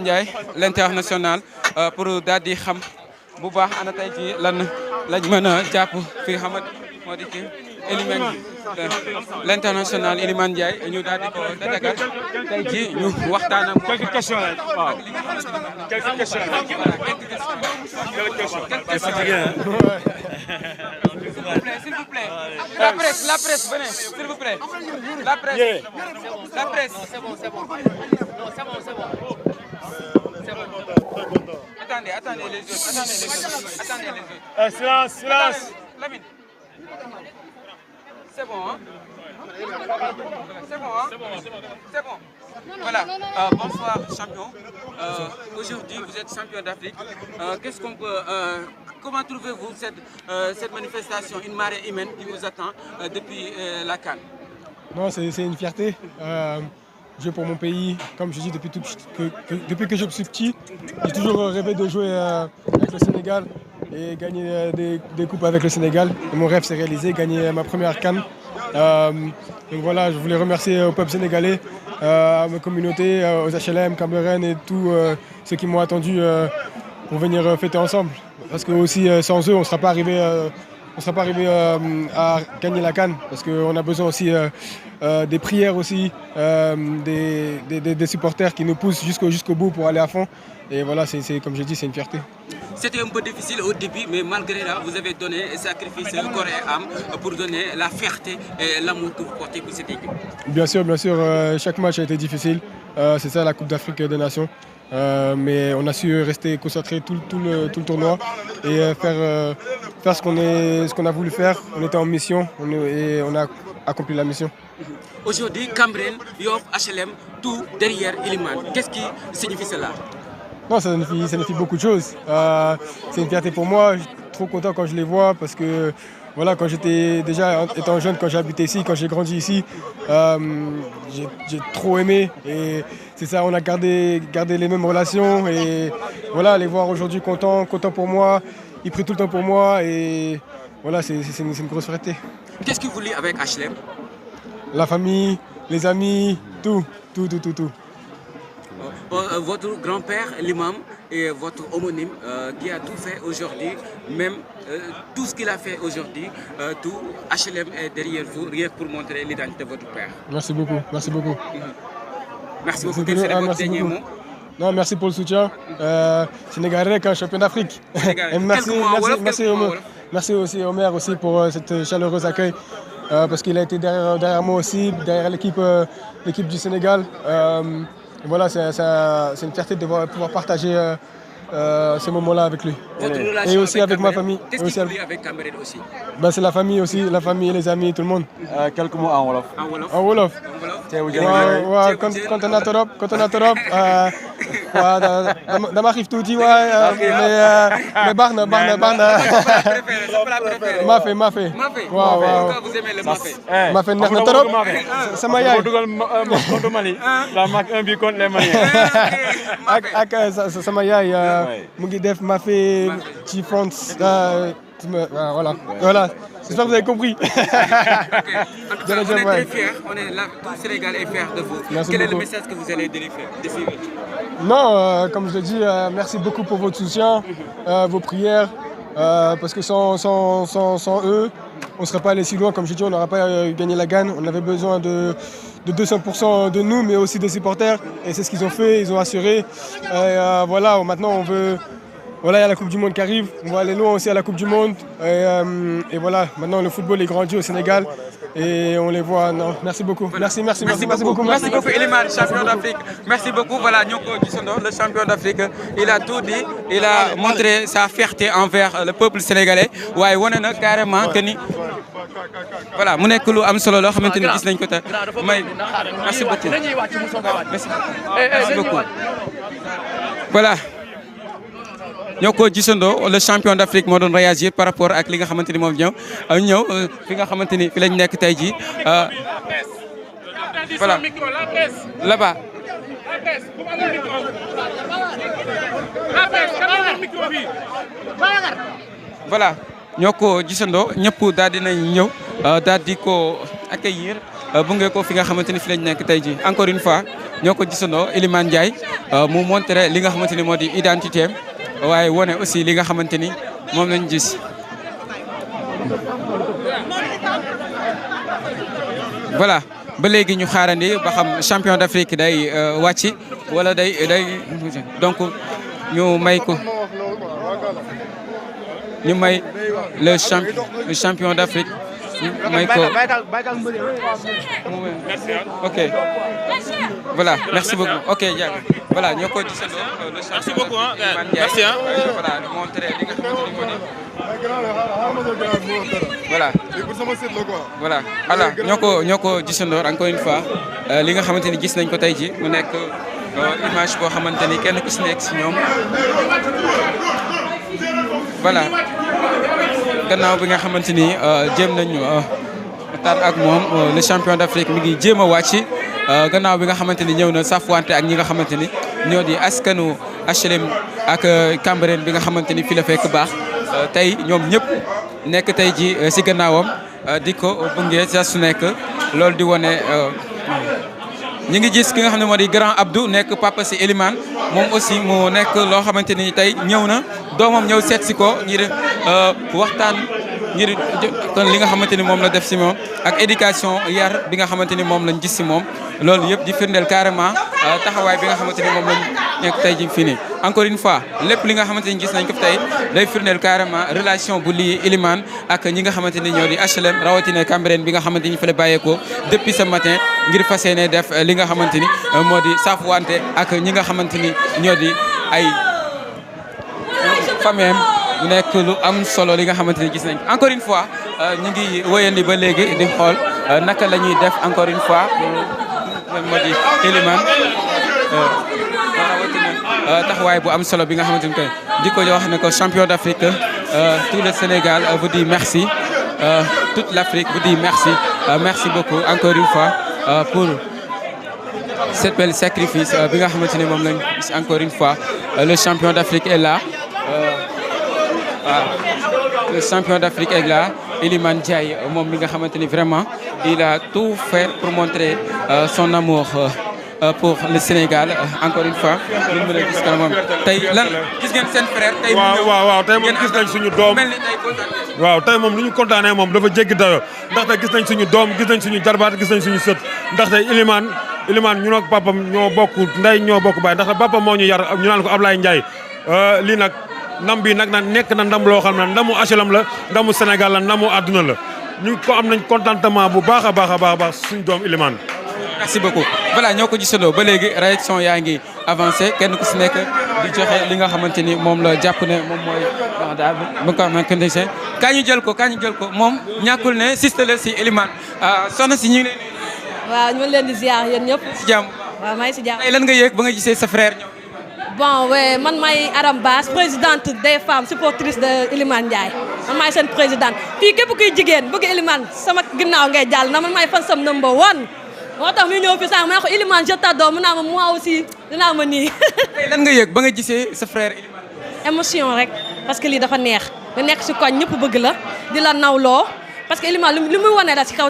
Ndiaye l'international pour daal di xam bu baax ana tey jii lan lañ mën a jàpp fi nga xamante moo di ci Elimane l'international Elimane Ndiaye ñu daal di ko tatagal tey jii ñu waxtaan ak quelques questions rek waaw quelques questions s'il vous plaît la presse venez s'il vous plaît la presse c'est bon non c'est bon attendez les autres silence Lamine c'est bon hein c'est bon voilà bonsoir champion aujourd'hui vous êtes champion d'Afrique qu'est-ce qu'on peut comment trouvez-vous cette manifestation, une marée humaine qui vous attend depuis la CAN? Non, c'est une fierté. Jouer pour mon pays, comme je dis depuis que je suis petit, j'ai toujours rêvé de jouer avec le Sénégal et gagner des coupes avec le Sénégal. Et mon rêve s'est réalisé, gagner ma première CAN. Donc voilà, je voulais remercier au peuple sénégalais, à ma communauté, aux HLM, Cameroun et tous ceux qui m'ont attendu pour venir fêter ensemble. Parce que aussi sans eux, on ne sera pas arrivé à gagner la CAN. Parce qu'on a besoin aussi des prières aussi, des supporters qui nous poussent jusqu'au bout pour aller à fond. Et voilà, c'est comme je dis, c'est une fierté. C'était un peu difficile au début, mais malgré là, vous avez donné sacrifice corps et âme pour donner la fierté et l'amour que vous portez pour cette équipe. Bien sûr, chaque match a été difficile. C'est ça la Coupe d'Afrique des Nations. Mais on a su rester concentré tout le tournoi et faire ce qu'on a voulu faire. On était en mission et on a accompli la mission. Aujourd'hui, Cameroun, Yoff, HLM, tout derrière Elimane. Qu'est-ce qui signifie cela? Non, ça signifie beaucoup de choses. C'est une fierté pour moi. Je suis trop content quand je les vois parce que voilà, quand j'étais déjà étant jeune, quand j'ai habité ici, quand j'ai grandi ici, j'ai trop aimé et c'est ça, on a gardé les mêmes relations et voilà, les voir aujourd'hui contents pour moi, ils prient tout le temps pour moi et voilà, c'est une grosse fierté. Qu'est-ce que vous voulez avec HLM? La famille, les amis, tout. Votre grand-père, l'imam, et votre homonyme qui a tout fait aujourd'hui, même tout ce qu'il a fait aujourd'hui, tout HLM est derrière vous, rien pour montrer l'identité de votre père. Merci beaucoup. Merci beaucoup. Quel serait votre dernier mot? Non, merci pour le soutien. Sénégalais, champion d'Afrique. Merci aussi au maire aussi pour cette chaleureuse accueil. Parce qu'il a été derrière moi aussi, derrière l'équipe du Sénégal. Et voilà, c'est une fierté de pouvoir partager ce moment-là avec lui. Et aussi avec ma famille. Qu'est-ce que vous voulez avec Cameroun aussi? C'est la famille aussi, les amis, tout le monde. Quelques mots en wolof. En wolof. waaw kontaan naa trop waaw dama xiif tuuti mais baax na mafé waaw Pourquoi vous aimez le mafé? mafé neex na trop sama yaay dugal contre Mali la marque un but contre les Maliens ak sama yaay mu ngi def mafé ci France voilà. J'espère que vous avez compris. Okay. En tout cas, on est très fiers. On est là, tout le Sénégal est fier de vous. Merci Quel beaucoup. est le message que vous allez délivrer? Non, comme je l'ai dit, merci beaucoup pour votre soutien, vos prières, parce que sans eux, on ne serait pas allé si loin. Comme je dis, on n'aurait pas gagné la CAN. On avait besoin de 200% de nous, mais aussi des supporters. Et c'est ce qu'ils ont fait, ils ont assuré. Et voilà, maintenant on veut... Voilà, il y a la Coupe du Monde qui arrive. On va aller loin aussi à la Coupe du Monde. Et voilà, maintenant le football est grandi au Sénégal. Et on les voit. Non, merci beaucoup. Merci beaucoup. Merci beaucoup, Elimane, champion d'Afrique. Merci beaucoup. Voilà, Nyoko Gissondo, le champion d'Afrique. Il a tout dit. Il a montré sa fierté envers le peuple sénégalais. Ouais, on a carrément que ni. Voilà, mu nekk lu am solo loo xamante ni gis nañ ko te may merci beaucoup. Merci beaucoup. Voilà. ñoo ko gisandoo le champion d'Afrique moo doon réagir par rapport ak li nga xamante ni moom ñëw fi nga xamante ni fi lañ nekk tey jii voilà là-bas voilà ñoo ko gisandoo ñëpp daal dinañ ñëw daal di ko accueillir bunge ko fi nga xamante ni fi lañ nekk tey ji encore une fois ñoo ko gisandoo Elimane Ndiaye mu montré li nga xamante ni moo di identité am waaye wone aussi li nga xamante ni moom lañ gis. voilà ba léegi ñu xaarandi ba xam champion d'Afrique day wàcc wala day donc ñu may ko ñu may le champion d'Afrique may ko ok voilà merci beaucoup ok Diaby voilà ñoo ko gisandoo le champion merci voilà montrer li nga xamante ni moo di voilà voilà alors ñoo ko gisandoo encore une fois li nga xamante ni gis nañ ko tey ji mu nekk image boo xamante ni kenn ku si nekk si ñoom voilà gannaaw bi nga xamante ni jéem nañu waxtaan ak moom le champion d'Afrique mi ngi jéem a wàcc gannaaw bi nga xamante ni ñëw na safwante ak ñi nga xamante ni ñoo di askanu HLM ak Cambérène bi nga xamante ni fi la fekk baax tey ñoom ñëpp nekk tey ji si gannaawam di ko bunge saa su nekk loolu di wane ñi ngi gis ki nga xam ne moo di grand Abdou nekk papa si Elimane moom aussi mu nekk loo xamante ni tey ñëw na doomam ñëw seet si ko ngir waxtaan ngir kon li nga xamante ni moom la def si moom ak éducation yar bi nga xamante ni moom lañ gis si moom loolu yëpp di firndeel carrément taxawaay bi nga xamante ni moom lañ nekk tey ji fii nii encore une fois lépp li nga xamante ni gis nañ ko fi tey day firndeel carrément relation bu lii Elimane ak ñi nga xamante ni ñoo di HLM rawatina Cambérène bi nga xamante ni fa la bàyyeekoo depuis ce matin ngir fas yéene def li nga xamante ni moo di saafuwante ak ñi nga xamante ni ñoo di ay famille mu nekk lu am solo li nga xamante ni gis nañ encore une fois ñu ngi wëyandi ba léegi di xool naka la ñuy def encore une fois moo di Elimane taxawaay bu am solo bi nga xamante ni koy di ko wax ne ko champion d'Afrique tout le Sénégal vous dit merci toute l'Afrique vous dit merci merci beaucoup encore une fois pour cette belle sacrifice bi nga xamante ni moom lañ gis encore une fois le champion d'Afrique est là le champion d'Afrique est là Elimane Ndiaye moom mi nga xamante ni vraiment il a tout fait pour montrer son amour pour le Sénégal encore une fois ñu mën a gis kan moom tey lan gis ngeen seen frère tey waaw tey moom gis nañ suñu doom waaw tey moom lu ñu kontaanee moom dafa jéggi dayo ndaxte gis nañ suñu doom gis nañ suñu jarbaat gis nañ suñu sët ndaxte Elimane ñu ak papam ñoo bokk ndey ñoo bokk baay ndaxte papam moo ñu yar ñu naan ko Ablaye Ndiaye lii nag ndam bi nag nekk na ndam loo xam ne ndamu HLM la ndamu Sénégal la ndamu àdduna la ñu ko am nañ contentement bu baax a baax suñu doom Elimane. merci beaucoup voilà ñoo ko gisandoo ba léegi réaction yaa ngi avancé kenn ku si nekk di joxe li nga xamante ni moom la jàpp ne moom mooy wax daal ba ko xamante ni kaa ñu jël ko moom ñàkkul ne siste la si Elimane soxna si ñu ngi leen waaw ñu ngi leen di ziar yéen ñëpp. si jàmm. waaw maa ngi si jàmm. tey lan nga yëg ba nga gisee sa frère ñëw. bon oui man maay Aram Bass présidente des femmes supportrices de Elimane Ndiaye man maay seen présidente fii képp kuy jigéen bëgg Elimane sama ginnaaw ngay jàll na man maay fan sam number one moo tax ñu ñëw fi sànq ma ne ko Elimane je t'adore mu naa ma moi aussi dinaa ma nii. tey lan nga yëg ba nga gisee sa frère Elimane. émotion rek parce que lii dafa neex nga nekk si koñ ñëpp bëgg la di la nawloo parce que Elimane li muy wane la si kaw